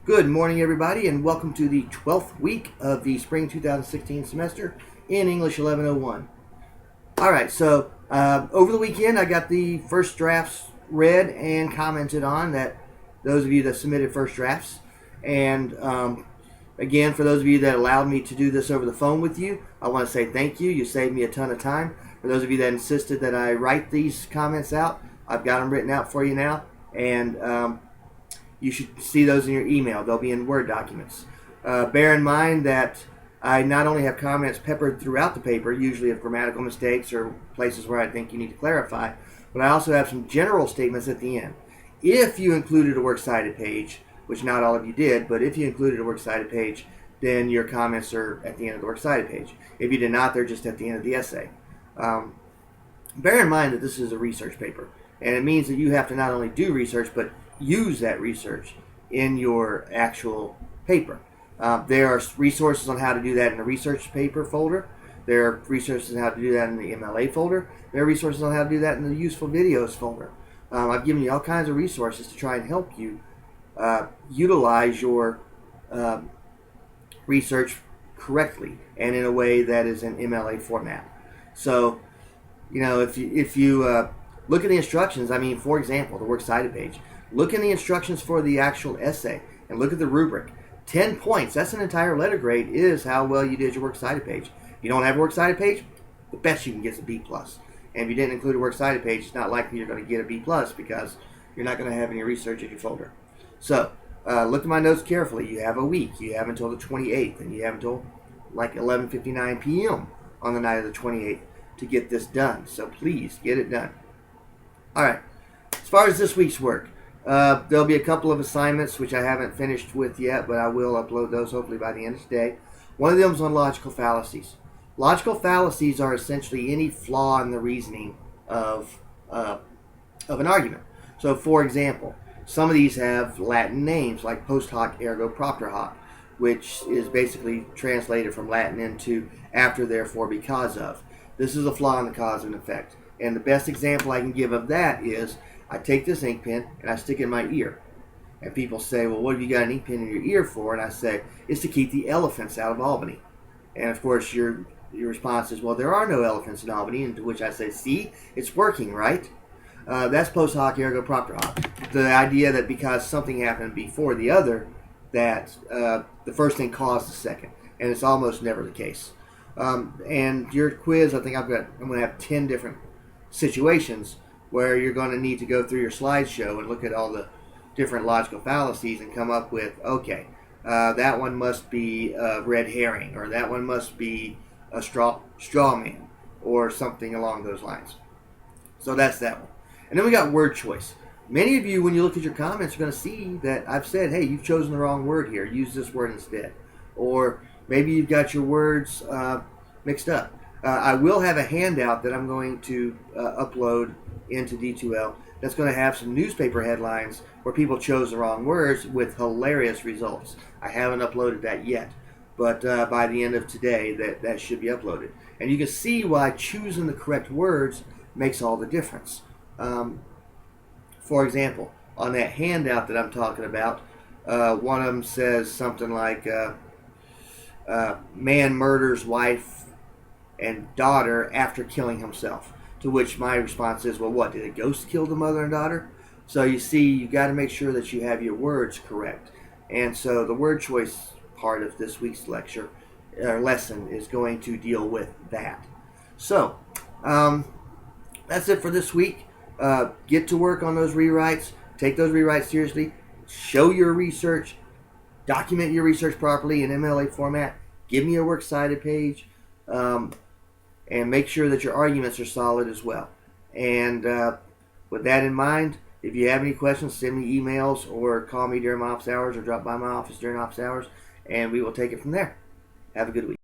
Good morning, everybody, and welcome to the 12th week of the spring 2016 semester in English 1101. All right, so over the weekend, I got the first drafts read and commented on. That those of you that submitted first drafts, and again, for those of you that allowed me to do this over the phone with you, I want to say thank you. You saved me a ton of time. For those of you that insisted that I write these comments out, I've got them written out for you now, and you should see those in your email. They'll be in Word documents. Bear in mind that I not only have comments peppered throughout the paper, usually of grammatical mistakes or places where I think you need to clarify, but I also have some general statements at the end. If you included a works cited page, which not all of you did, but if you included a works cited page, then your comments are at the end of the works cited page. If you did not, they're just at the end of the essay. Bear in mind that this is a research paper, and it means that you have to not only do research, but use that research in your actual paper. There are resources on how to do that in the research paper folder. There are resources on how to do that in the MLA folder. There are resources on how to do that in the useful videos folder. I've given you all kinds of resources to try and help you utilize your research correctly and in a way that is in MLA format. So, you know, if you look at the instructions, I mean, for example, the works cited page. Look in the instructions for the actual essay and look at the rubric. 10 points, that's an entire letter grade, is how well you did your works cited page. If you don't have a works cited page, the best you can get is a B+. And if you didn't include a works cited page, it's not likely you're going to get a B+, because you're not going to have any research in your folder. So, look at my notes carefully. You have a week. You have until the 28th, and you have until like 11:59 p.m. on the night of the 28th to get this done. So please, get it done. All right. As far as this week's work, there'll be a couple of assignments which I haven't finished with yet, but I will upload those hopefully by the end of today. One of them is on logical fallacies. Logical fallacies are essentially any flaw in the reasoning of an argument. So, for example, some of these have Latin names like post hoc ergo propter hoc, which is basically translated from Latin into after, therefore, because of. This is a flaw in the cause and effect. And the best example I can give of that is I take this ink pen and I stick it in my ear. And people say, well, what have you got an ink pen in your ear for? And I say, it's to keep the elephants out of Albany. And of course, your response is, well, there are no elephants in Albany. And to which I say, see, it's working, right? That's post hoc ergo propter hoc. The idea that because something happened before the other, that the first thing caused the second. And it's almost never the case. And your quiz, I think I'm going to have 10 different situations where you're going to need to go through your slideshow and look at all the different logical fallacies and come up with, okay, that one must be a red herring, or that one must be a straw man, or something along those lines. So that's that one. And then we got word choice. Many of you, when you look at your comments, are going to see that I've said, hey, you've chosen the wrong word here. Use this word instead. Or maybe you've got your words mixed up. I will have a handout that I'm going to upload into D2L that's going to have some newspaper headlines where people chose the wrong words with hilarious results. I haven't uploaded that yet, but by the end of today that should be uploaded. And you can see why choosing the correct words makes all the difference. For example, on that handout that I'm talking about, one of them says something like, man murders wife and daughter after killing himself. To which my response is, well, what, did a ghost kill the mother and daughter? So you see, you got to make sure that you have your words correct. And so the word choice part of this week's lesson is going to deal with that. So that's it for this week. Get to work on those rewrites. Take those rewrites seriously. Show your research. Document your research properly in MLA format. Give me a works cited page. And make sure that your arguments are solid as well. And with that in mind, if you have any questions, send me emails or call me during my office hours or drop by my office during office hours, and we will take it from there. Have a good week.